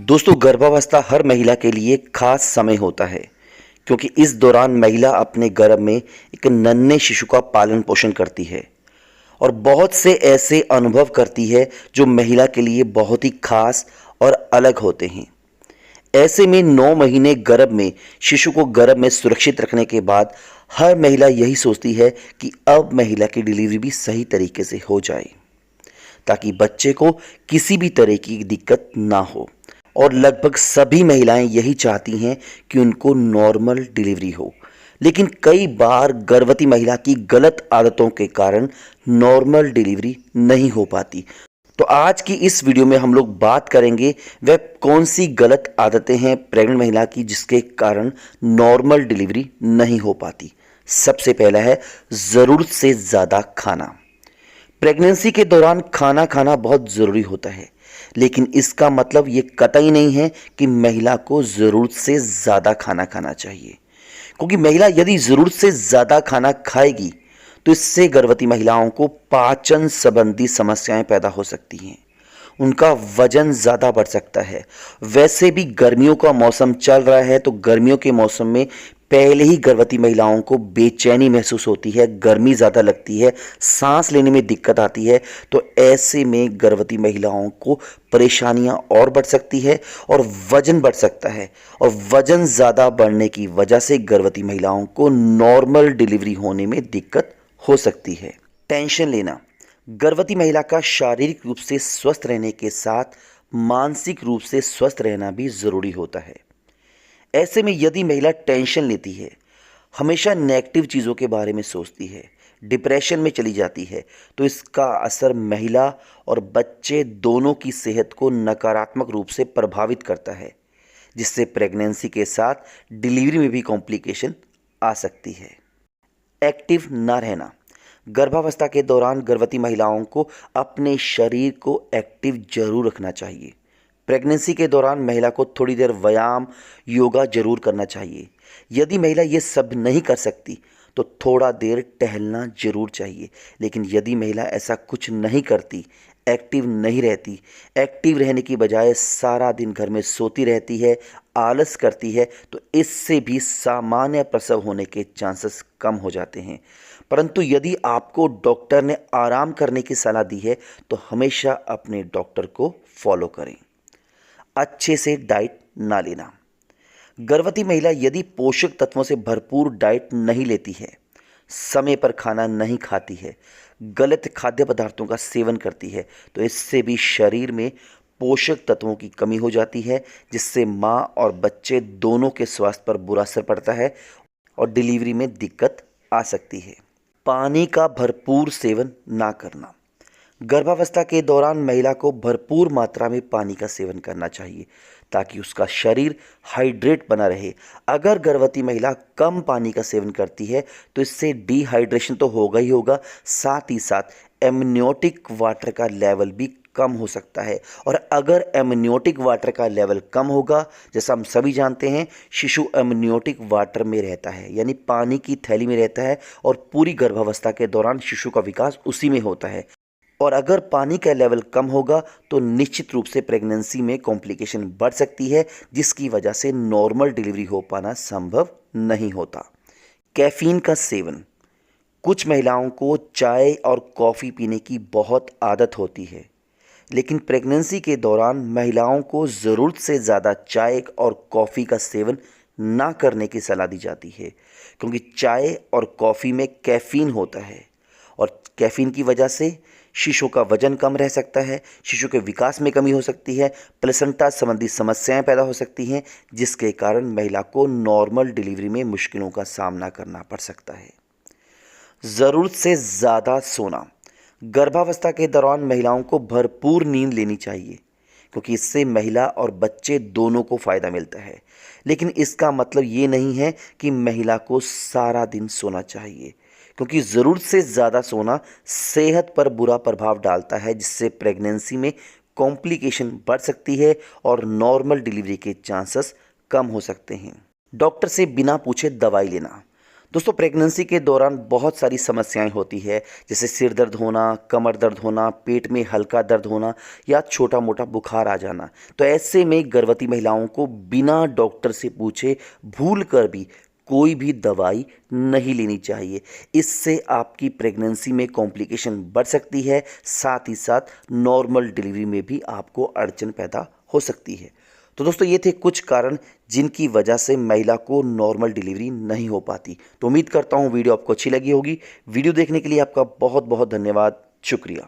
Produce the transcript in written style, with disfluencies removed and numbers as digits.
दोस्तों, गर्भावस्था हर महिला के लिए खास समय होता है क्योंकि इस दौरान महिला अपने गर्भ में एक नन्हे शिशु का पालन पोषण करती है और बहुत से ऐसे अनुभव करती है जो महिला के लिए बहुत ही खास और अलग होते हैं। ऐसे में 9 महीने गर्भ में शिशु को गर्भ में सुरक्षित रखने के बाद हर महिला यही सोचती है कि अब महिला की डिलीवरी भी सही तरीके से हो जाए ताकि बच्चे को किसी भी तरह की दिक्कत ना हो। और लगभग सभी महिलाएं यही चाहती हैं कि उनको नॉर्मल डिलीवरी हो, लेकिन कई बार गर्भवती महिला की गलत आदतों के कारण नॉर्मल डिलीवरी नहीं हो पाती। तो आज की इस वीडियो में हम लोग बात करेंगे वह कौन सी गलत आदतें हैं प्रेग्नेंट महिला की जिसके कारण नॉर्मल डिलीवरी नहीं हो पाती। सबसे पहला है ज़रूरत से ज़्यादा खाना। प्रेगनेंसी के दौरान खाना खाना बहुत ज़रूरी होता है, लेकिन इसका मतलब ये कतई नहीं है कि महिला को ज़रूरत से ज़्यादा खाना खाना चाहिए, क्योंकि महिला यदि ज़रूरत से ज़्यादा खाना खाएगी तो इससे गर्भवती महिलाओं को पाचन संबंधी समस्याएं पैदा हो सकती हैं। उनका वजन ज़्यादा बढ़ सकता है। वैसे भी गर्मियों का मौसम चल रहा है, तो गर्मियों के मौसम में पहले ही गर्भवती महिलाओं को बेचैनी महसूस होती है, गर्मी ज़्यादा लगती है, सांस लेने में दिक्कत आती है। तो ऐसे में गर्भवती महिलाओं को परेशानियां और बढ़ सकती है और वजन बढ़ सकता है, और वजन ज़्यादा बढ़ने की वजह से गर्भवती महिलाओं को नॉर्मल डिलीवरी होने में दिक्कत हो सकती है। टेंशन लेना। गर्भवती महिला का शारीरिक रूप से स्वस्थ रहने के साथ मानसिक रूप से स्वस्थ रहना भी ज़रूरी होता है। ऐसे में यदि महिला टेंशन लेती है, हमेशा नेगेटिव चीज़ों के बारे में सोचती है, डिप्रेशन में चली जाती है, तो इसका असर महिला और बच्चे दोनों की सेहत को नकारात्मक रूप से प्रभावित करता है, जिससे प्रेगनेंसी के साथ डिलीवरी में भी कॉम्प्लिकेशन आ सकती है। एक्टिव ना रहना। गर्भावस्था के दौरान गर्भवती महिलाओं को अपने शरीर को एक्टिव जरूर रखना चाहिए। प्रेगनेंसी के दौरान महिला को थोड़ी देर व्यायाम, योगा जरूर करना चाहिए। यदि महिला ये सब नहीं कर सकती तो थोड़ा देर टहलना जरूर चाहिए। लेकिन यदि महिला ऐसा कुछ नहीं करती, एक्टिव नहीं रहती, एक्टिव रहने की बजाय सारा दिन घर में सोती रहती है, आलस करती है, तो इससे भी सामान्य प्रसव होने के चांसेस कम हो जाते हैं। परंतु यदि आपको डॉक्टर ने आराम करने की सलाह दी है तो हमेशा अपने डॉक्टर को फॉलो करें। अच्छे से डाइट ना लेना। गर्भवती महिला यदि पोषक तत्वों से भरपूर डाइट नहीं लेती है, समय पर खाना नहीं खाती है, गलत खाद्य पदार्थों का सेवन करती है, तो इससे भी शरीर में पोषक तत्वों की कमी हो जाती है, जिससे माँ और बच्चे दोनों के स्वास्थ्य पर बुरा असर पड़ता है और डिलीवरी में दिक्कत आ सकती है। पानी का भरपूर सेवन ना करना। गर्भावस्था के दौरान महिला को भरपूर मात्रा में पानी का सेवन करना चाहिए ताकि उसका शरीर हाइड्रेट बना रहे। अगर गर्भवती महिला कम पानी का सेवन करती है तो इससे डिहाइड्रेशन तो होगा ही होगा, साथ ही साथ एमनियोटिक वाटर का लेवल भी कम हो सकता है। और अगर एमनियोटिक वाटर का लेवल कम होगा, जैसा हम सभी जानते हैं, शिशु एमनियोटिक वाटर में रहता है, यानी पानी की थैली में रहता है, और पूरी गर्भावस्था के दौरान शिशु का विकास उसी में होता है। और अगर पानी का लेवल कम होगा तो निश्चित रूप से प्रेगनेंसी में कॉम्प्लिकेशन बढ़ सकती है, जिसकी वजह से नॉर्मल डिलीवरी हो पाना संभव नहीं होता। कैफीन का सेवन। कुछ महिलाओं को चाय और कॉफ़ी पीने की बहुत आदत होती है, लेकिन प्रेगनेंसी के दौरान महिलाओं को ज़रूरत से ज़्यादा चाय और कॉफ़ी का सेवन ना करने की सलाह दी जाती है, क्योंकि चाय और कॉफ़ी में कैफीन होता है और कैफीन की वजह से शिशु का वजन कम रह सकता है, शिशु के विकास में कमी हो सकती है, प्लेसेंटा संबंधी समस्याएं पैदा हो सकती हैं, जिसके कारण महिला को नॉर्मल डिलीवरी में मुश्किलों का सामना करना पड़ सकता है। ज़रूरत से ज़्यादा सोना। गर्भावस्था के दौरान महिलाओं को भरपूर नींद लेनी चाहिए, क्योंकि इससे महिला और बच्चे दोनों को फ़ायदा मिलता है। लेकिन इसका मतलब ये नहीं है कि महिला को सारा दिन सोना चाहिए, क्योंकि ज़रूरत से ज़्यादा सोना सेहत पर बुरा प्रभाव डालता है, जिससे प्रेगनेंसी में कॉम्प्लिकेशन बढ़ सकती है और नॉर्मल डिलीवरी के चांसेस कम हो सकते हैं। डॉक्टर से बिना पूछे दवाई लेना। दोस्तों प्रेगनेंसी के दौरान बहुत सारी समस्याएं होती है, जैसे सिर दर्द होना, कमर दर्द होना, पेट में हल्का दर्द होना या छोटा मोटा बुखार आ जाना। तो ऐसे में गर्भवती महिलाओं को बिना डॉक्टर से पूछे भूल कर भी कोई भी दवाई नहीं लेनी चाहिए। इससे आपकी प्रेगनेंसी में कॉम्प्लिकेशन बढ़ सकती है, साथ ही साथ नॉर्मल डिलीवरी में भी आपको अड़चन पैदा हो सकती है। तो दोस्तों ये थे कुछ कारण जिनकी वजह से महिला को नॉर्मल डिलीवरी नहीं हो पाती। तो उम्मीद करता हूँ वीडियो आपको अच्छी लगी होगी। वीडियो देखने के लिए आपका बहुत बहुत धन्यवाद। शुक्रिया।